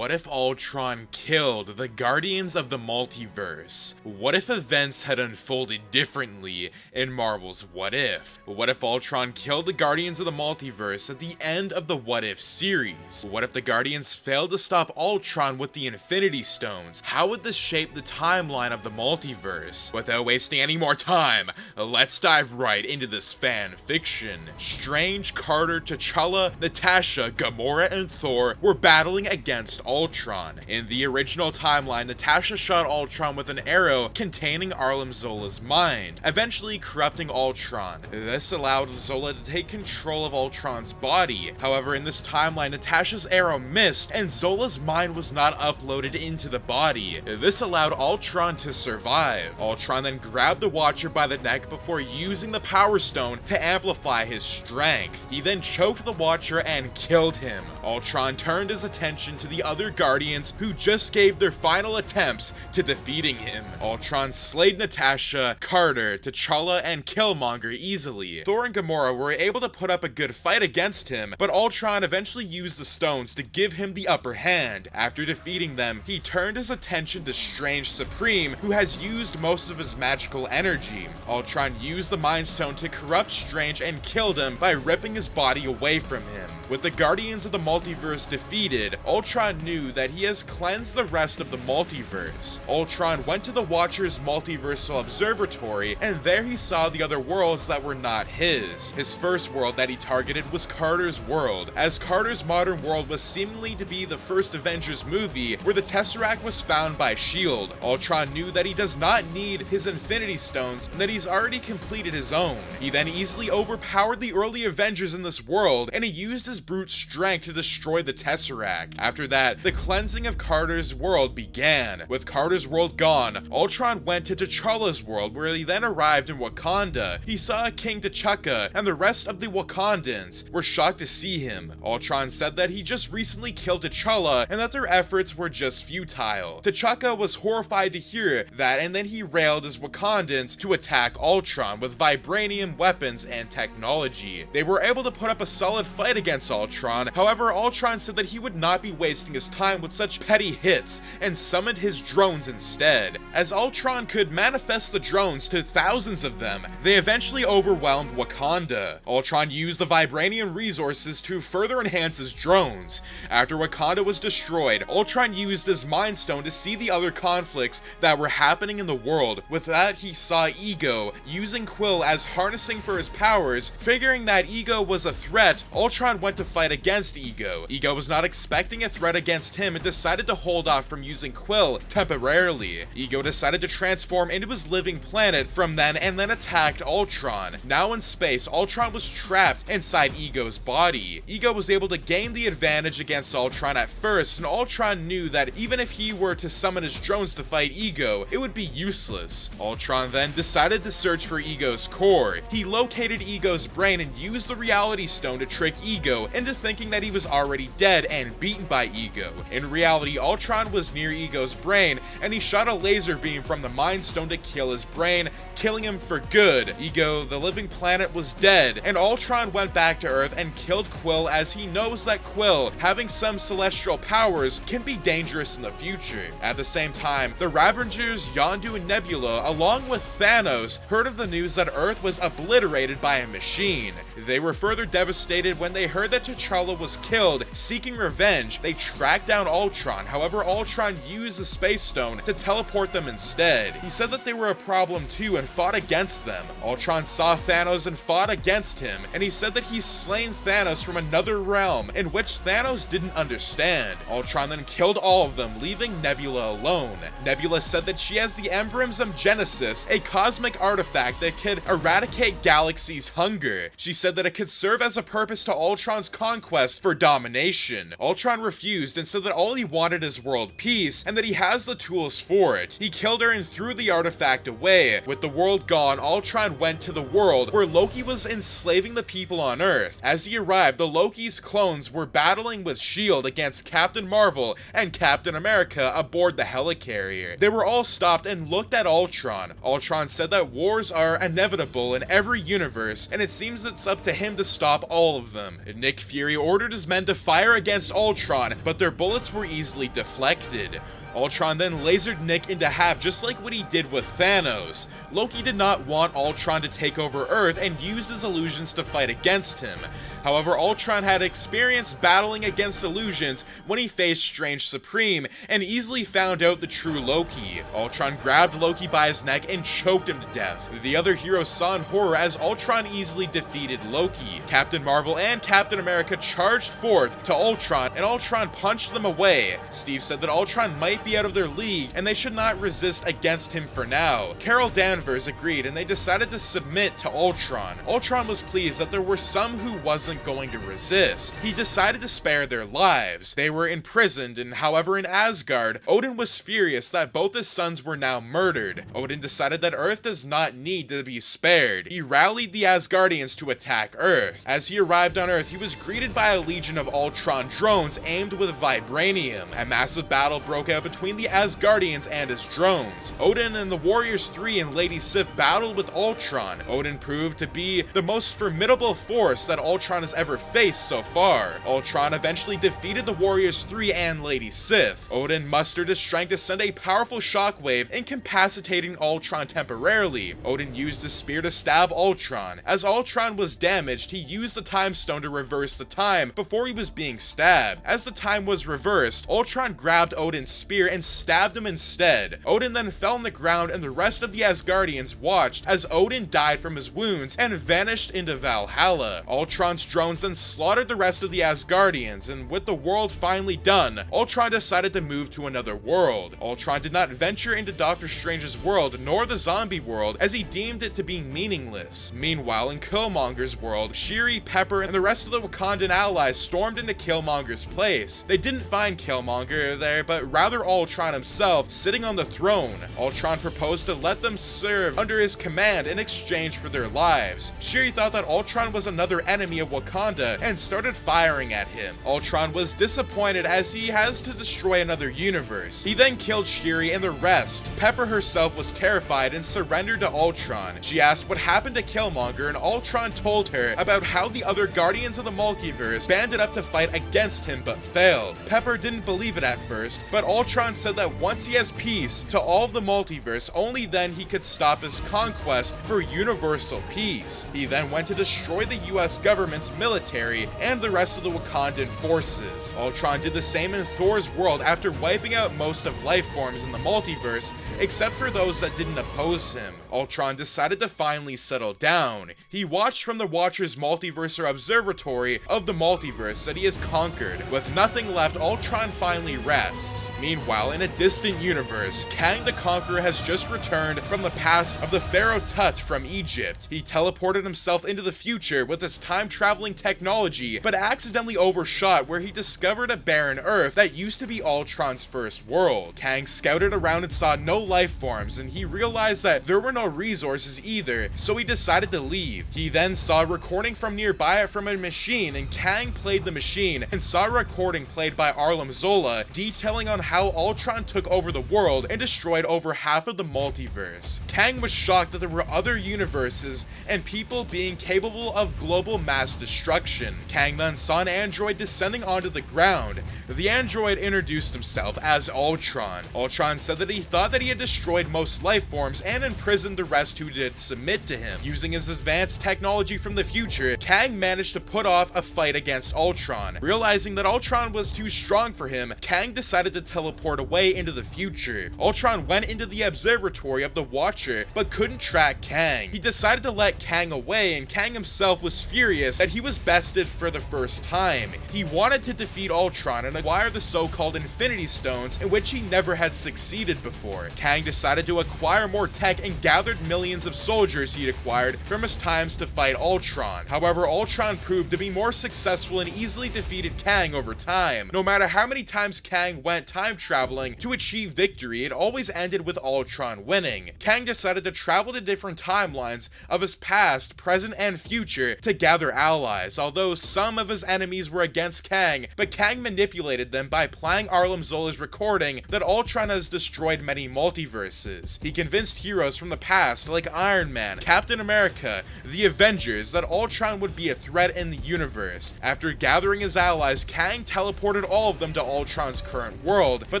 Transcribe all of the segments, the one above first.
What if Ultron killed the Guardians of the Multiverse? What if events had unfolded differently in Marvel's What If? What if Ultron killed the Guardians of the Multiverse at the end of the What If series? What if the Guardians failed to stop Ultron with the Infinity Stones? How would this shape the timeline of the multiverse? Without wasting any more time, let's dive right into this fan fiction. Strange, Carter, T'Challa, Natasha, Gamora, and Thor were battling against Ultron. In the original timeline, Natasha shot Ultron with an arrow containing Arlim Zola's mind, eventually corrupting Ultron. This allowed Zola to take control of Ultron's body. However, in this timeline, Natasha's arrow missed and Zola's mind was not uploaded into the body. This allowed Ultron to survive. Ultron then grabbed the Watcher by the neck before using the Power Stone to amplify his strength. He then choked the Watcher and killed him. Ultron turned his attention to the other Guardians who just gave their final attempts to defeating him. Ultron slayed Natasha, Carter, T'Challa, and Killmonger easily. Thor and Gamora were able to put up a good fight against him, but Ultron eventually used the stones to give him the upper hand. After defeating them, he turned his attention to Strange Supreme, who has used most of his magical energy. Ultron used the Mind Stone to corrupt Strange and killed him by ripping his body away from him. With the Guardians of the Multiverse defeated, Ultron knew that he has cleansed the rest of the multiverse. Ultron went to the Watcher's multiversal observatory, and there he saw the other worlds that were not his. His first world that he targeted was Carter's world, as Carter's modern world was seemingly to be the first Avengers movie where the Tesseract was found by S.H.I.E.L.D. Ultron knew that he does not need his Infinity Stones and that he's already completed his own. He then easily overpowered the early Avengers in this world, and he used his brute strength to destroy the Tesseract. After that, the cleansing of Carter's world began. With Carter's world gone, Ultron went to T'Challa's world, where he then arrived in Wakanda. He saw King T'Chaka, and the rest of the Wakandans were shocked to see him. Ultron said that he just recently killed T'Challa and that their efforts were just futile. T'Chaka was horrified to hear that, and then he railed his Wakandans to attack Ultron with vibranium weapons and technology. They were able to put up a solid fight against Ultron. However, Ultron said that he would not be wasting his time with such petty hits and summoned his drones instead. As Ultron could manifest the drones to thousands of them, they eventually overwhelmed Wakanda. Ultron used the vibranium resources to further enhance his drones. After Wakanda was destroyed, Ultron used his Mind Stone to see the other conflicts that were happening in the world. With that, he saw Ego using Quill as harnessing for his powers. Figuring that Ego was a threat, Ultron went to fight against Ego. Ego was not expecting a threat against him and decided to hold off from using Quill temporarily. Ego decided to transform into his living planet from then and then attacked Ultron. Now in space, Ultron was trapped inside Ego's body. Ego was able to gain the advantage against Ultron at first, and Ultron knew that even if he were to summon his drones to fight Ego, it would be useless. Ultron then decided to search for Ego's core. He located Ego's brain and used the Reality Stone to trick Ego into thinking that he was already dead and beaten by Ego. In reality, Ultron was near Ego's brain, and he shot a laser beam from the Mind Stone to kill his brain, killing him for good. Ego, the living planet, was dead, and Ultron went back to Earth and killed Quill, as he knows that Quill, having some celestial powers, can be dangerous in the future. At the same time, the Ravagers, Yondu, and Nebula, along with Thanos, heard of the news that Earth was obliterated by a machine. They were further devastated when they heard that T'Challa was killed. Seeking revenge, they tracked down Ultron. However, Ultron used the Space Stone to teleport them instead. He said that they were a problem too and fought against them. Ultron saw Thanos and fought against him, and he said that he's slain Thanos from another realm in which Thanos didn't understand. Ultron then killed all of them, leaving Nebula alone. Nebula said that she has the Embryms of Genesis, a cosmic artifact that could eradicate galaxies' hunger. She said that it could serve as a purpose to Ultron's conquest for domination. Ultron refused and said that all he wanted is world peace and that he has the tools for it. He killed her and threw the artifact away. With the world gone, Ultron went to the world where Loki was enslaving the people on Earth. As he arrived, the Loki's clones were battling with S.H.I.E.L.D. against Captain Marvel and Captain America aboard the helicarrier. They were all stopped and looked at Ultron. Ultron said that wars are inevitable in every universe, and it seems it's up to him to stop all of them. Nick Fury ordered his men to fire against Ultron, but their bullets were easily deflected. Ultron then lasered Nick into half, just like what he did with Thanos. Loki did not want Ultron to take over Earth and used his illusions to fight against him. However, Ultron had experience battling against illusions when he faced Strange Supreme and easily found out the true Loki. Ultron grabbed Loki by his neck and choked him to death. The other heroes saw in horror as Ultron easily defeated Loki. Captain Marvel and Captain America charged forth to Ultron, and Ultron punched them away. Steve said that Ultron might be out of their league and they should not resist against him for now. Carol Danvers agreed and they decided to submit to Ultron. Ultron was pleased that there were some who wasn't going to resist. He decided to spare their lives. They were imprisoned, and however in Asgard, Odin was furious that both his sons were now murdered. Odin decided that Earth does not need to be spared. He rallied the Asgardians to attack Earth. As he arrived on Earth, he was greeted by a legion of Ultron drones aimed with vibranium. A massive battle broke out between the Asgardians and his drones. Odin and the Warriors 3 and Lady Sif battled with Ultron. Odin proved to be the most formidable force that Ultron has ever faced so far. Ultron eventually defeated the Warriors 3 and Lady Sif. Odin mustered his strength to send a powerful shockwave, incapacitating Ultron temporarily. Odin used his spear to stab Ultron. As Ultron was damaged, he used the time stone to reverse the time before he was being stabbed. As the time was reversed, Ultron grabbed Odin's spear and stabbed him instead. Odin then fell on the ground and the rest of the Asgardians watched as Odin died from his wounds and vanished into Valhalla. Ultron's drones then slaughtered the rest of the Asgardians, and with the world finally done, Ultron decided to move to another world. Ultron did not venture into Doctor Strange's world nor the zombie world as he deemed it to be meaningless. Meanwhile, in Killmonger's world, Shuri, Pepper, and the rest of the Wakandan allies stormed into Killmonger's place. They didn't find Killmonger there, but rather Ultron himself sitting on the throne. Ultron proposed to let them serve under his command in exchange for their lives. Shuri thought that Ultron was another enemy of Wakanda and started firing at him. Ultron was disappointed as he has to destroy another universe. He then killed Shuri and the rest. Pepper herself was terrified and surrendered to Ultron. She asked what happened to Killmonger, and Ultron told her about how the other Guardians of the Multiverse banded up to fight against him but failed. Pepper didn't believe it at first, but Ultron said that once he has peace to all of the multiverse, only then he could stop his conquest for universal peace. He then went to destroy the US government's military and the rest of the Wakandan forces. Ultron did the same in Thor's world after wiping out most of life forms in the multiverse, except for those that didn't oppose him. Ultron decided to finally settle down. He watched from the Watcher's multiverse or observatory of the multiverse that he has conquered. With nothing left, Ultron finally rests. Meanwhile, in a distant universe, Kang the Conqueror has just returned from the past of the Pharaoh Tut from Egypt. He teleported himself into the future with his time-traveling technology, but accidentally overshot where he discovered a barren Earth that used to be Ultron's first world. Kang scouted around and saw no life forms, and he realized that there were no resources either, so he decided to leave. He then saw a recording from nearby from a machine, and Kang played the machine and saw a recording played by Arlim Zola detailing on how Ultron took over the world and destroyed over half of the multiverse. Kang was shocked that there were other universes and people being capable of global mass destruction. Kang then saw an android descending onto the ground. The android introduced himself as Ultron. Ultron said that he thought that he had destroyed most life forms and imprisoned the rest who did submit to him. Using his advanced technology from the future, Kang managed to put off a fight against Ultron. Realizing that Ultron was too strong for him, Kang decided to teleport away into the future. Ultron went into the observatory of the Watcher, but couldn't track Kang. He decided to let Kang away, and Kang himself was furious that he was bested for the first time. He wanted to defeat Ultron and acquire the so-called Infinity Stones, in which he never had succeeded before. Kang decided to acquire more tech and gathered millions of soldiers he'd acquired from his times to fight Ultron. However, Ultron proved to be more successful and easily defeated Kang over time. No matter how many times Kang went time traveling to achieve victory, it always ended with Ultron winning. Kang decided to travel to different timelines of his past, present, and future to gather allies, although some of his enemies were against Kang, but Kang manipulated them by playing Arlim Zola's recording that Ultron has destroyed many multiverses. He convinced heroes from the past like Iron Man, Captain America, the Avengers that Ultron would be a threat in the universe. After gathering his allies, Kang teleported all of them to Ultron's current world, but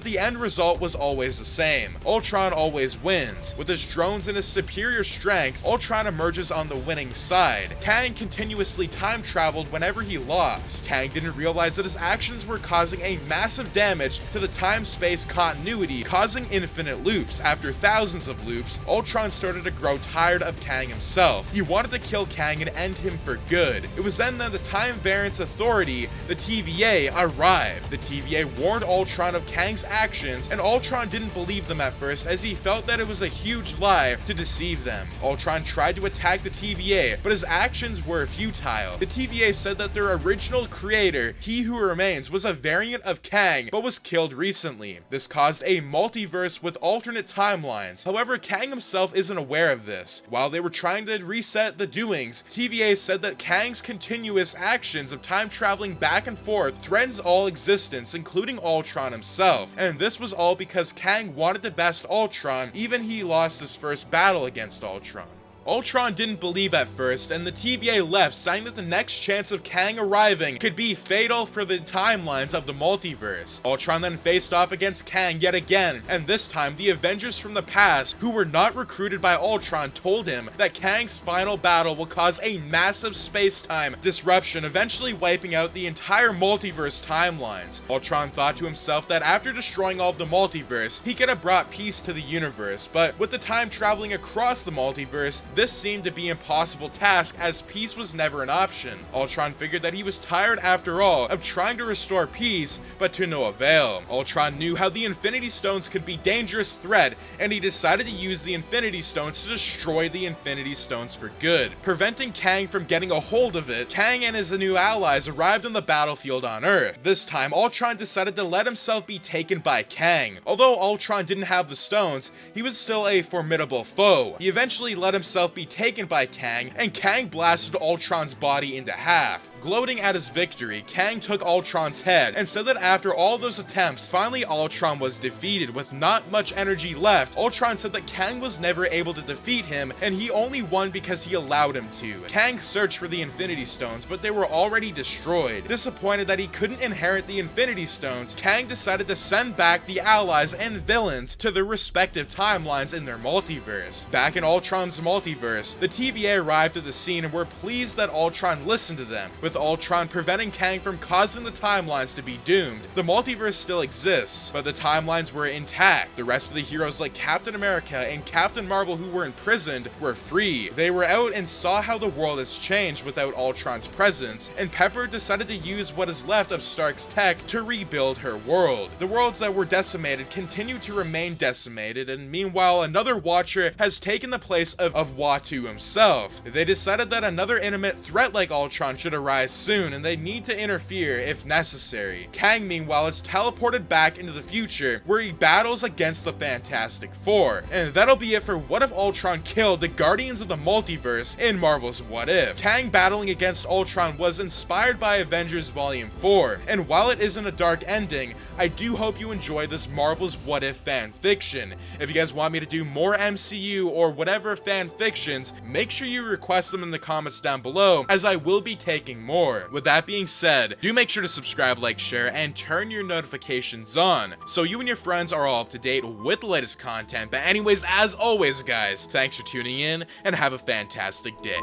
the end result was always the same. Ultron always wins. With his drones and his superior strength, Ultron emerges on the winning side. Kang continuously time traveled whenever he lost. Kang didn't realize that his actions were causing a massive damage to the time-space continuity, causing infinite loops. After thousands of loops, Ultron started to grow tired of Kang himself. He wanted to kill Kang and end him for good. It was then that the Time Variance Authority, the TVA, arrived. The TVA warned Ultron of Kang's actions, and Ultron didn't believe them at first as he felt that it was a huge lie to deceive them. Ultron tried to attack the TVA, but his actions were futile. The TVA said that their original creator, He Who Remains, was a variant of Kang, but was killed recently. This caused a multiverse with alternate timelines. However, Kang himself isn't aware of this. While they were trying to reset the doings, TVA said that Kang's continuous actions of time traveling back and forth threatens all existence, including Ultron himself. And this was all because Kang wanted to best Ultron, even he lost his first battle against Ultron. Ultron didn't believe at first, and the TVA left, saying that the next chance of Kang arriving could be fatal for the timelines of the multiverse. Ultron then faced off against Kang yet again, and this time the Avengers from the past, who were not recruited by Ultron, told him that Kang's final battle will cause a massive space-time disruption, eventually wiping out the entire multiverse timelines. Ultron thought to himself that after destroying all of the multiverse, he could have brought peace to the universe, but with the time traveling across the multiverse, this seemed to be an impossible task as peace was never an option. Ultron figured that he was tired after all of trying to restore peace, but to no avail. Ultron knew how the Infinity Stones could be a dangerous threat, and he decided to use the Infinity Stones to destroy the Infinity Stones for good. Preventing Kang from getting a hold of it, Kang and his new allies arrived on the battlefield on Earth. This time, Ultron decided to let himself be taken by Kang. Although Ultron didn't have the stones, he was still a formidable foe. He eventually let himself be taken by Kang, and Kang blasted Ultron's body into half. Gloating at his victory, Kang took Ultron's head and said that after all those attempts, finally Ultron was defeated with not much energy left. Ultron said that Kang was never able to defeat him, and he only won because he allowed him to. Kang searched for the Infinity Stones, but they were already destroyed. Disappointed that he couldn't inherit the Infinity Stones, Kang decided to send back the allies and villains to their respective timelines in their multiverse. Back in Ultron's multiverse, the TVA arrived at the scene and were pleased that Ultron listened to them. With Ultron preventing Kang from causing the timelines to be doomed, the multiverse still exists, but the timelines were intact. The rest of the heroes like Captain America and Captain Marvel who were imprisoned were free. They were out and saw how the world has changed without Ultron's presence, and Pepper decided to use what is left of Stark's tech to rebuild her world. The worlds that were decimated continue to remain decimated, and meanwhile another Watcher has taken the place of Uatu himself. They decided that another intimate threat like Ultron should arise soon, and they need to interfere if necessary. Kang, meanwhile, is teleported back into the future, where he battles against the Fantastic Four. And that'll be it for What If Ultron Killed the Guardians of the Multiverse in Marvel's What If. Kang battling against Ultron was inspired by Avengers Volume 4, and while it isn't a dark ending, I do hope you enjoy this Marvel's What If fan fiction. If you guys want me to do more MCU or whatever fan fictions, make sure you request them in the comments down below, as I will be taking more. With that being said, do make sure to subscribe, like, share, and turn your notifications on, so you and your friends are all up to date with the latest content. But anyways, as always guys, thanks for tuning in, and have a fantastic day.